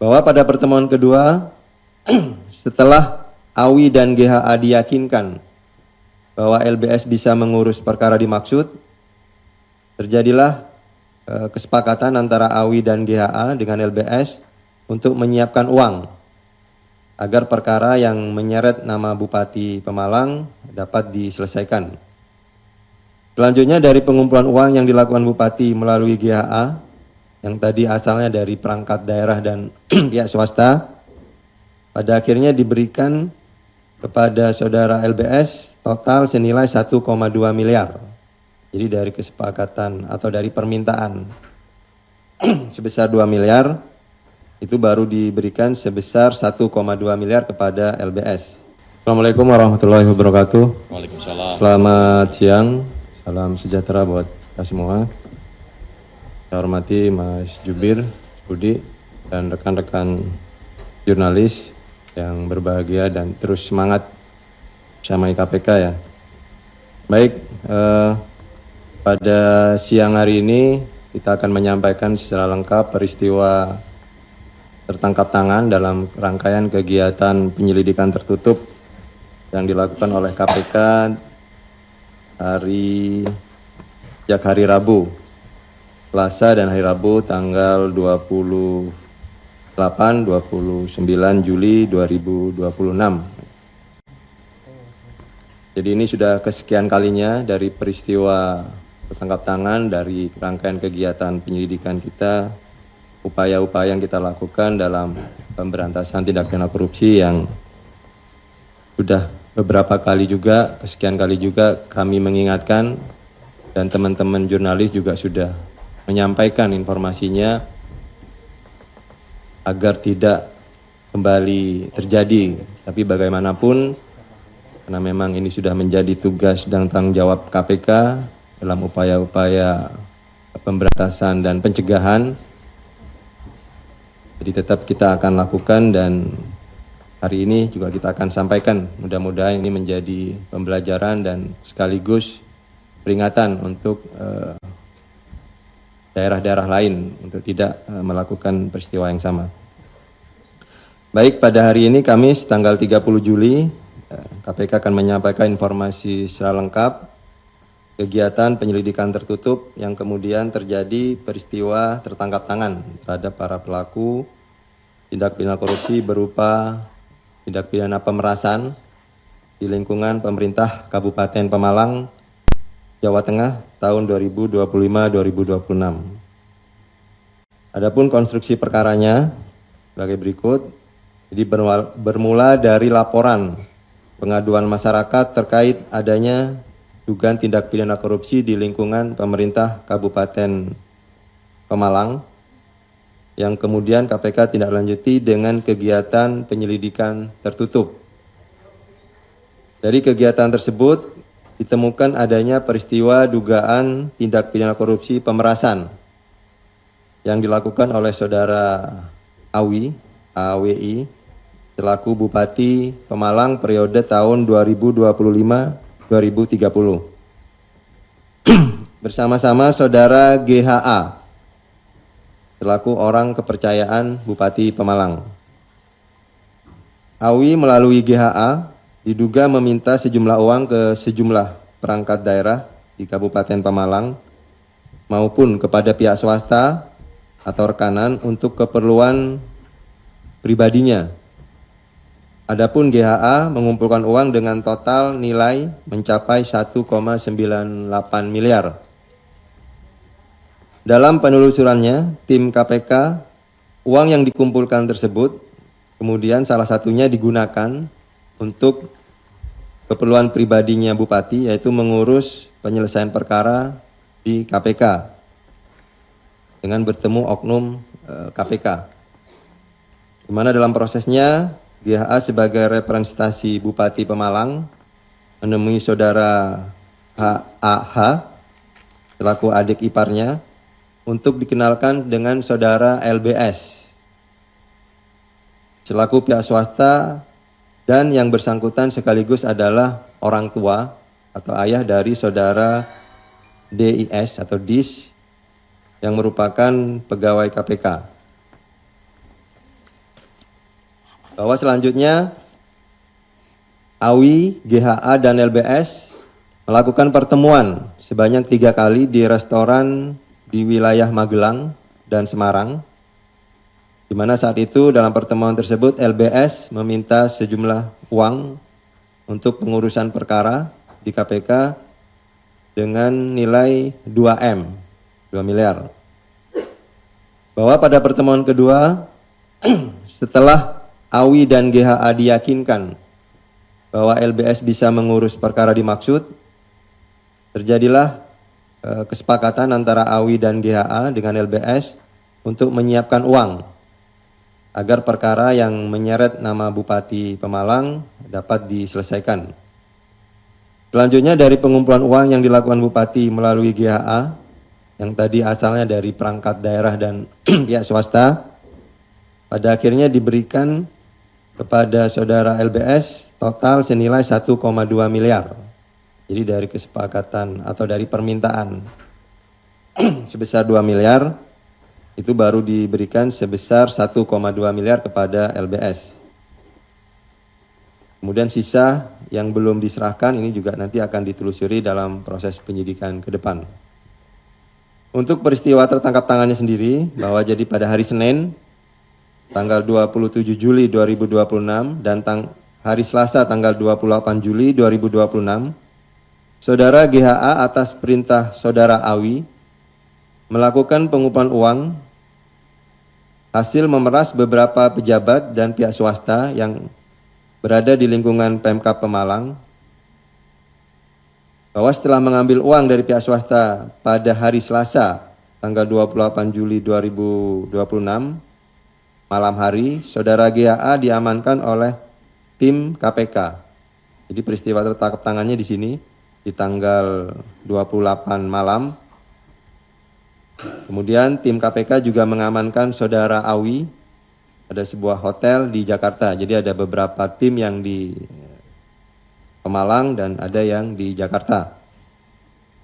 bahwa pada pertemuan kedua setelah AWI dan GHA diyakinkan bahwa LBS bisa mengurus perkara dimaksud, terjadilah kesepakatan antara AWI dan GHA dengan LBS untuk menyiapkan uang agar perkara yang menyeret nama Bupati Pemalang dapat diselesaikan. Selanjutnya dari pengumpulan uang yang dilakukan Bupati melalui GHA, yang tadi asalnya dari perangkat daerah dan pihak swasta, pada akhirnya diberikan kepada saudara LBS total senilai 1,2 miliar. Jadi dari kesepakatan atau dari permintaan sebesar 2 miliar, itu baru diberikan sebesar 1,2 miliar kepada LBS. Assalamualaikum warahmatullahi wabarakatuh. Waalaikumsalam. Selamat siang, salam sejahtera buat kita semua. Saya hormati Mas Jubir, Budi, dan rekan-rekan jurnalis yang berbahagia dan terus semangat bersama KPK ya. Baik, pada siang hari ini kita akan menyampaikan secara lengkap peristiwa tertangkap tangan dalam rangkaian kegiatan penyelidikan tertutup yang dilakukan oleh KPK sejak hari Rabu, Selasa dan hari Rabu tanggal 28, 29 Juli 2026. Jadi ini sudah kesekian kalinya dari peristiwa tertangkap tangan dari rangkaian kegiatan penyelidikan kita, upaya-upaya yang kita lakukan dalam pemberantasan tindak pidana korupsi yang sudah beberapa kali juga, kesekian kali juga kami mengingatkan dan teman-teman jurnalis juga sudah menyampaikan informasinya agar tidak kembali terjadi. Tapi bagaimanapun, karena memang ini sudah menjadi tugas dan tanggung jawab KPK dalam upaya-upaya pemberantasan dan pencegahan, jadi tetap kita akan lakukan dan hari ini juga kita akan sampaikan. Mudah-mudahan ini menjadi pembelajaran dan sekaligus peringatan untuk daerah-daerah lain untuk tidak melakukan peristiwa yang sama. Baik, pada hari ini Kamis tanggal 30 Juli, KPK akan menyampaikan informasi secara lengkap kegiatan penyelidikan tertutup yang kemudian terjadi peristiwa tertangkap tangan terhadap para pelaku tindak pidana korupsi berupa tindak pidana pemerasan di lingkungan pemerintah Kabupaten Pemalang, Jawa Tengah tahun 2025-2026. Adapun konstruksi perkaranya sebagai berikut. Jadi bermula dari laporan pengaduan masyarakat terkait adanya dugaan tindak pidana korupsi di lingkungan pemerintah Kabupaten Pemalang yang kemudian KPK tindak lanjuti dengan kegiatan penyelidikan tertutup. Dari kegiatan tersebut ditemukan adanya peristiwa dugaan tindak pidana korupsi pemerasan yang dilakukan oleh saudara AWI selaku Bupati Pemalang periode tahun 2025-2030 bersama-sama saudara GHA selaku orang kepercayaan Bupati Pemalang. AWI melalui GHA diduga meminta sejumlah uang ke sejumlah perangkat daerah di Kabupaten Pemalang maupun kepada pihak swasta atau rekanan untuk keperluan pribadinya. Adapun GHA mengumpulkan uang dengan total nilai mencapai 1,98 miliar. Dalam penelusurannya, tim KPK, uang yang dikumpulkan tersebut kemudian salah satunya digunakan untuk keperluan pribadinya Bupati, yaitu mengurus penyelesaian perkara di KPK dengan bertemu oknum KPK. Di mana dalam prosesnya GHA sebagai representasi Bupati Pemalang menemui saudara HAH selaku adik iparnya untuk dikenalkan dengan saudara LBS selaku pihak swasta dan yang bersangkutan sekaligus adalah orang tua atau ayah dari saudara DIS atau DIS yang merupakan pegawai KPK. bahwa selanjutnya AWI, GHA, dan LBS melakukan pertemuan sebanyak 3 kali di restoran di wilayah Magelang dan Semarang, di mana saat itu dalam pertemuan tersebut LBS meminta sejumlah uang untuk pengurusan perkara di KPK dengan nilai 2 miliar. Bahwa pada pertemuan kedua, setelah AWI dan GHA diyakinkan bahwa LBS bisa mengurus perkara dimaksud, terjadilah kesepakatan antara AWI dan GHA dengan LBS untuk menyiapkan uang agar perkara yang menyeret nama Bupati Pemalang dapat diselesaikan. Selanjutnya dari pengumpulan uang yang dilakukan Bupati melalui GHA, yang tadi asalnya dari perangkat daerah dan pihak swasta, pada akhirnya diberikan kepada saudara LBS total senilai 1,2 miliar. Jadi dari kesepakatan atau dari permintaan sebesar 2 miliar, itu baru diberikan sebesar 1,2 miliar kepada LBS. Kemudian sisa yang belum diserahkan ini juga nanti akan ditelusuri dalam proses penyidikan ke depan. Untuk peristiwa tertangkap tangannya sendiri, bahwa jadi pada hari Senin, tanggal 27 Juli 2026 dan hari Selasa tanggal 28 Juli 2026, saudara GHA atas perintah saudara AWI melakukan pengumpulan uang hasil memeras beberapa pejabat dan pihak swasta yang berada di lingkungan Pemkab Pemalang, bahwa setelah mengambil uang dari pihak swasta pada hari Selasa tanggal 28 Juli 2026 malam hari, saudara GHA diamankan oleh tim KPK. Jadi peristiwa tertangkap tangannya di sini di tanggal 28 malam. Kemudian tim KPK juga mengamankan saudara AWI pada sebuah hotel di Jakarta. Jadi ada beberapa tim yang di Pemalang dan ada yang di Jakarta.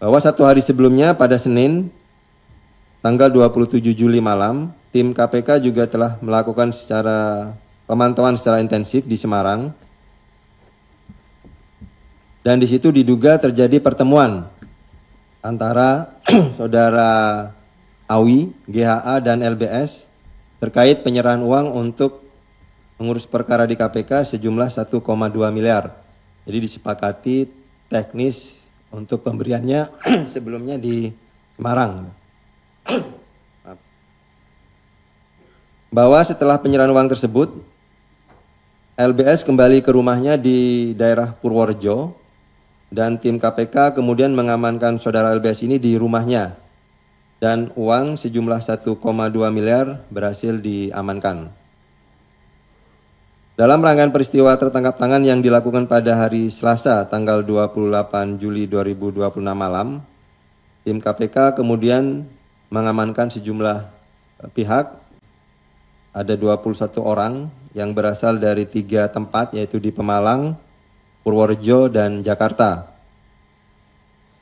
Bahwa satu hari sebelumnya pada Senin tanggal 27 Juli malam, tim KPK juga telah melakukan pemantauan secara intensif di Semarang, dan di situ diduga terjadi pertemuan antara saudara AWI, GHA, dan LBS terkait penyerahan uang untuk mengurus perkara di KPK sejumlah 1,2 miliar. Jadi disepakati teknis untuk pemberiannya sebelumnya di Semarang. Bahwa setelah penyerahan uang tersebut, LBS kembali ke rumahnya di daerah Purworejo dan tim KPK kemudian mengamankan saudara LBS ini di rumahnya dan uang sejumlah 1,2 miliar berhasil diamankan. Dalam rangkaian peristiwa tertangkap tangan yang dilakukan pada hari Selasa tanggal 28 Juli 2026 malam, tim KPK kemudian mengamankan sejumlah pihak. Ada 21 orang yang berasal dari 3 tempat, yaitu di Pemalang, Purworejo, dan Jakarta.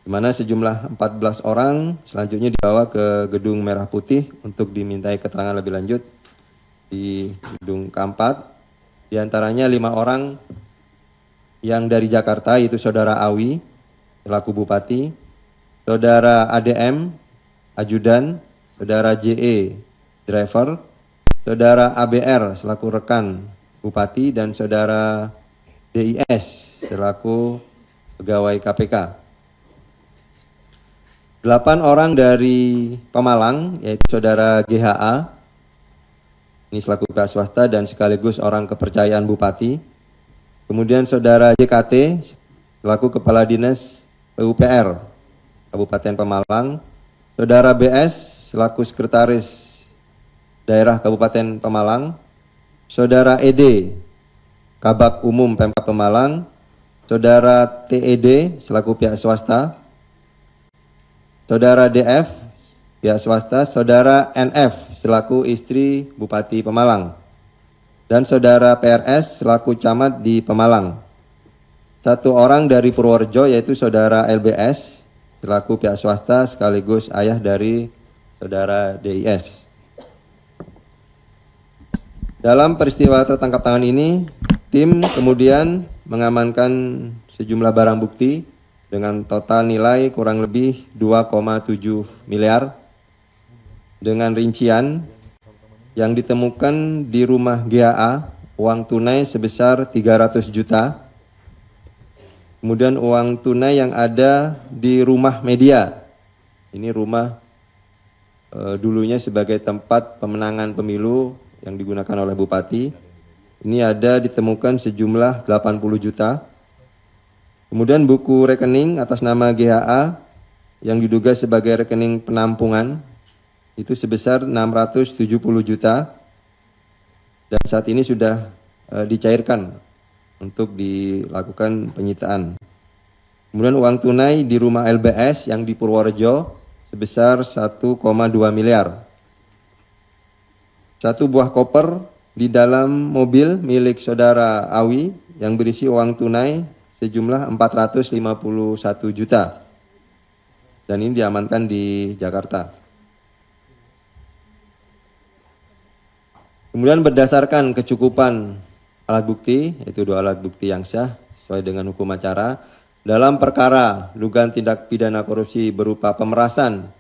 Di mana sejumlah 14 orang selanjutnya dibawa ke Gedung Merah Putih untuk dimintai keterangan lebih lanjut di Gedung K4. Di antaranya 5 orang yang dari Jakarta, yaitu saudara AWI, selaku Bupati, saudara ADM, Ajudan, saudara JE, driver, saudara ABR selaku rekan Bupati, dan saudara DIS selaku pegawai KPK. 8 orang dari Pemalang, yaitu saudara GHA, ini selaku pihak swasta dan sekaligus orang kepercayaan Bupati. Kemudian saudara JKT selaku Kepala Dinas PUPR Kabupaten Pemalang, saudara BS selaku Sekretaris Daerah Kabupaten Pemalang, saudara ED Kabak Umum Pemkab Pemalang, saudara TED selaku pihak swasta, saudara DF pihak swasta, saudara NF selaku istri Bupati Pemalang, dan saudara PRS selaku camat di Pemalang. 1 orang dari Purworejo, yaitu saudara LBS selaku pihak swasta sekaligus ayah dari saudara DIS. Dalam peristiwa tertangkap tangan ini, tim kemudian mengamankan sejumlah barang bukti dengan total nilai kurang lebih 2,7 miliar dengan rincian yang ditemukan di rumah GAA uang tunai sebesar 300 juta, kemudian uang tunai yang ada di rumah media, ini rumah dulunya sebagai tempat pemenangan pemilu yang digunakan oleh Bupati, ini ada ditemukan sejumlah 80 juta. Kemudian buku rekening atas nama GHA yang diduga sebagai rekening penampungan itu sebesar 670 juta dan saat ini sudah dicairkan untuk dilakukan penyitaan. Kemudian uang tunai di rumah LBS yang di Purworejo sebesar 1,2 miliar. Satu buah koper di dalam mobil milik saudara Awi yang berisi uang tunai sejumlah 451 juta. Dan ini diamankan di Jakarta. Kemudian berdasarkan kecukupan alat bukti, yaitu 2 alat bukti yang sah sesuai dengan hukum acara, dalam perkara dugaan tindak pidana korupsi berupa pemerasan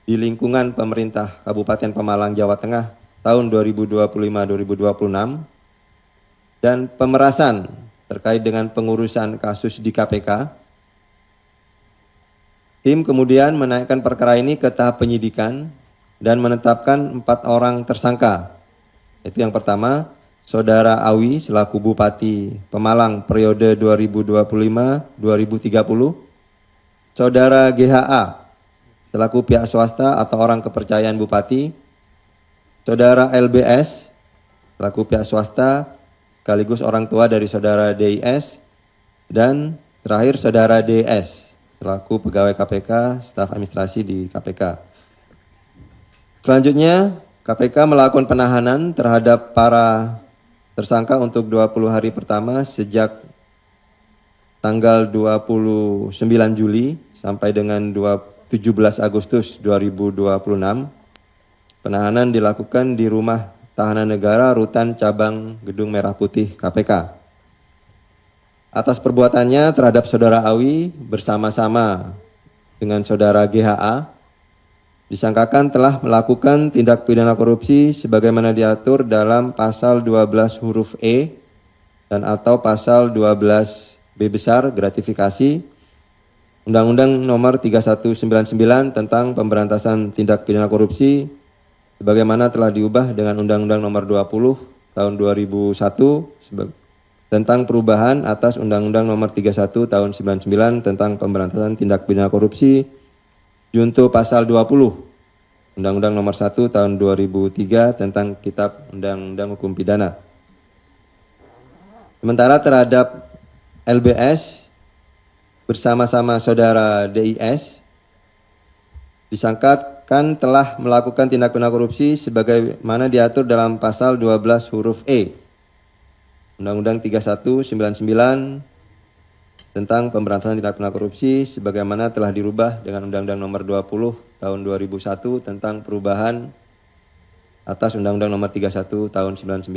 di lingkungan pemerintah Kabupaten Pemalang, Jawa Tengah tahun 2025-2026 dan pemerasan terkait dengan pengurusan kasus di KPK, tim kemudian menaikkan perkara ini ke tahap penyidikan dan menetapkan 4 orang tersangka. Itu yang pertama, Saudara Awi selaku Bupati Pemalang periode 2025-2030, Saudara GHA selaku pihak swasta atau orang kepercayaan Bupati, Saudara LBS selaku pihak swasta sekaligus orang tua dari Saudara DIS, dan terakhir Saudara DS selaku pegawai KPK, staf administrasi di KPK. Selanjutnya, KPK melakukan penahanan terhadap para tersangka untuk 20 hari pertama sejak tanggal 29 Juli sampai dengan 17 Agustus 2026. Penahanan dilakukan di Rumah Tahanan Negara Rutan Cabang Gedung Merah Putih KPK. Atas perbuatannya terhadap Saudara Awi bersama-sama dengan Saudara GHA disangkakan telah melakukan tindak pidana korupsi sebagaimana diatur dalam pasal 12 huruf E dan atau pasal 12 B besar gratifikasi Undang-Undang Nomor 3199 tentang Pemberantasan Tindak Pidana Korupsi sebagaimana telah diubah dengan Undang-Undang Nomor 20 tahun 2001 tentang perubahan atas Undang-Undang Nomor 31 tahun 99 tentang Pemberantasan Tindak Pidana Korupsi junto pasal 20 Undang-Undang Nomor 1 tahun 2003 tentang Kitab Undang-Undang Hukum Pidana. Sementara terhadap LBS bersama-sama Saudara DIS disangkakan telah melakukan tindak pidana korupsi sebagaimana diatur dalam pasal 12 huruf E Undang-Undang 3199 tentang Pemberantasan Tindak Pidana Korupsi sebagaimana telah dirubah dengan Undang-Undang Nomor 20 tahun 2001 tentang perubahan atas Undang-Undang Nomor 31 tahun 99.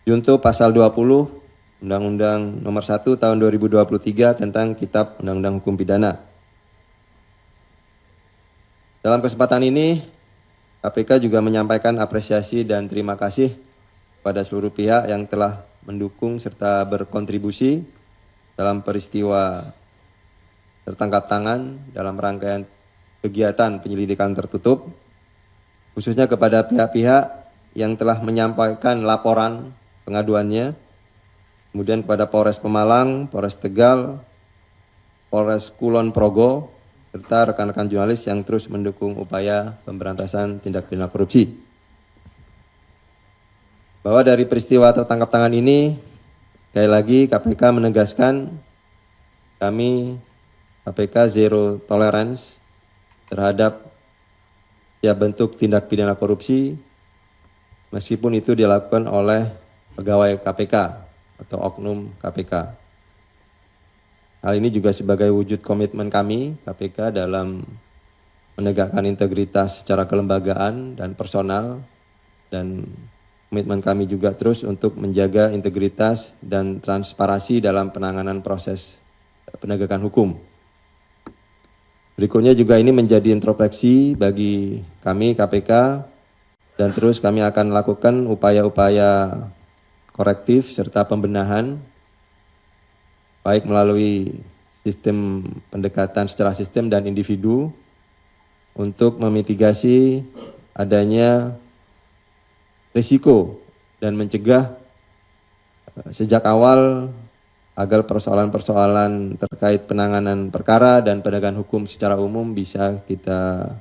Junto pasal 20 Undang-Undang Nomor 1 tahun 2023 tentang Kitab Undang-Undang Hukum Pidana. Dalam kesempatan ini, KPK juga menyampaikan apresiasi dan terima kasih pada seluruh pihak yang telah mendukung serta berkontribusi dalam peristiwa tertangkap tangan dalam rangkaian kegiatan penyelidikan tertutup, khususnya kepada pihak-pihak yang telah menyampaikan laporan pengaduannya, kemudian kepada Polres Pemalang, Polres Tegal, Polres Kulon Progo, serta rekan-rekan jurnalis yang terus mendukung upaya pemberantasan tindak pidana korupsi. Bahwa dari peristiwa tertangkap tangan ini, sekali lagi KPK menegaskan kami KPK zero tolerance terhadap setiap bentuk tindak pidana korupsi meskipun itu dilakukan oleh pegawai KPK atau oknum KPK. Hal ini juga sebagai wujud komitmen kami KPK dalam menegakkan integritas secara kelembagaan dan personal dan komitmen kami juga terus untuk menjaga integritas dan transparansi dalam penanganan proses penegakan hukum. Berikutnya juga ini menjadi introspeksi bagi kami KPK, dan terus kami akan lakukan upaya-upaya korektif serta pembenahan, baik melalui sistem pendekatan secara sistem dan individu, untuk memitigasi adanya risiko dan mencegah sejak awal agar persoalan-persoalan terkait penanganan perkara dan penegakan hukum secara umum bisa kita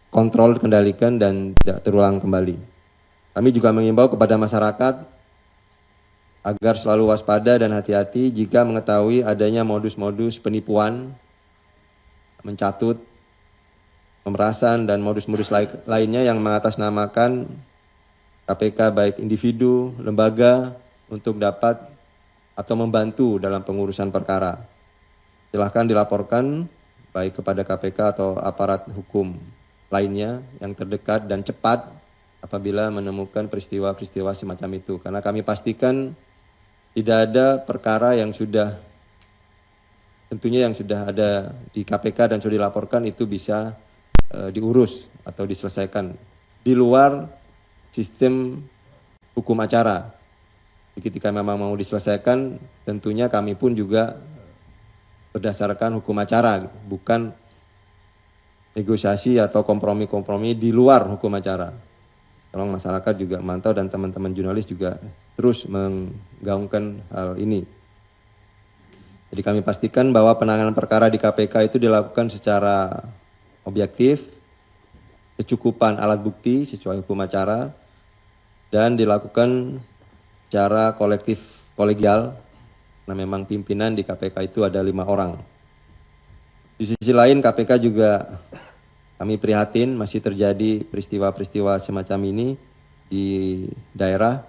kontrol, kendalikan, dan tidak terulang kembali. Kami juga mengimbau kepada masyarakat agar selalu waspada dan hati-hati jika mengetahui adanya modus-modus penipuan, mencatut, pemerasan, dan modus-modus lainnya yang mengatasnamakan KPK baik individu, lembaga untuk dapat atau membantu dalam pengurusan perkara. Silahkan dilaporkan baik kepada KPK atau aparat hukum lainnya yang terdekat dan cepat apabila menemukan peristiwa-peristiwa semacam itu. Karena kami pastikan tidak ada perkara yang sudah tentunya yang sudah ada di KPK dan sudah dilaporkan itu bisa diurus atau diselesaikan di luar sistem hukum acara. Ketika memang mau diselesaikan, tentunya kami pun juga berdasarkan hukum acara, bukan negosiasi atau kompromi-kompromi di luar hukum acara. Tolong masyarakat juga memantau dan teman-teman jurnalis juga terus menggaungkan hal ini. Jadi kami pastikan bahwa penanganan perkara di KPK itu dilakukan secara objektif, kecukupan alat bukti sesuai hukum acara, dan dilakukan secara kolektif kolegial. Nah, memang pimpinan di KPK itu ada 5 orang. Di sisi lain KPK juga kami prihatin masih terjadi peristiwa-peristiwa semacam ini di daerah.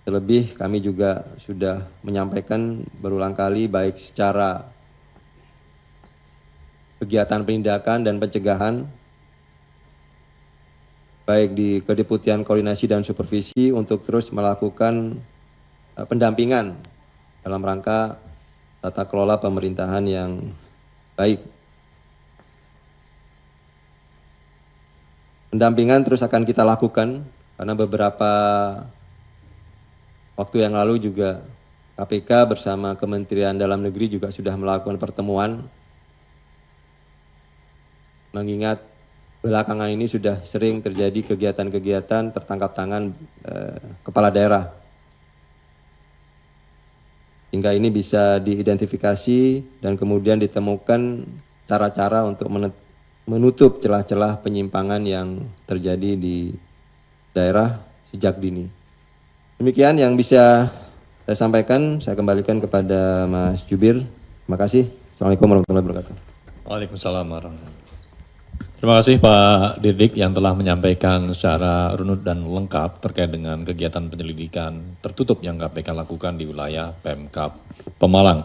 Terlebih kami juga sudah menyampaikan berulang kali baik secara kegiatan penindakan dan pencegahan, baik di Kedeputian Koordinasi dan Supervisi untuk terus melakukan pendampingan dalam rangka tata kelola pemerintahan yang baik. Pendampingan terus akan kita lakukan karena beberapa waktu yang lalu juga KPK bersama Kementerian Dalam Negeri juga sudah melakukan pertemuan, mengingat belakangan ini sudah sering terjadi kegiatan-kegiatan tertangkap tangan kepala daerah. Hingga ini bisa diidentifikasi dan kemudian ditemukan cara-cara untuk menutup celah-celah penyimpangan yang terjadi di daerah sejak dini. Demikian yang bisa saya sampaikan, saya kembalikan kepada Mas Jubir. Terima kasih. Assalamualaikum warahmatullahi wabarakatuh. Waalaikumsalam warahmatullahi wabarakatuh. Terima kasih Pak Dirdik yang telah menyampaikan secara runut dan lengkap terkait dengan kegiatan penyelidikan tertutup yang KPK lakukan di wilayah Pemkab Pemalang.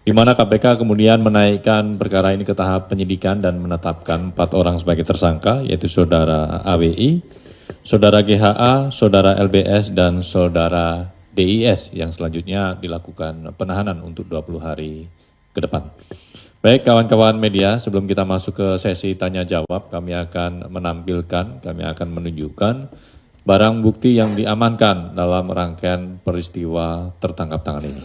Di mana KPK kemudian menaikkan perkara ini ke tahap penyidikan dan menetapkan 4 orang sebagai tersangka, yaitu Saudara AWI, Saudara GHA, Saudara LBS, dan Saudara DIS yang selanjutnya dilakukan penahanan untuk 20 hari ke depan. Baik kawan-kawan media, sebelum kita masuk ke sesi tanya jawab, kami akan menunjukkan barang bukti yang diamankan dalam rangkaian peristiwa tertangkap tangan ini.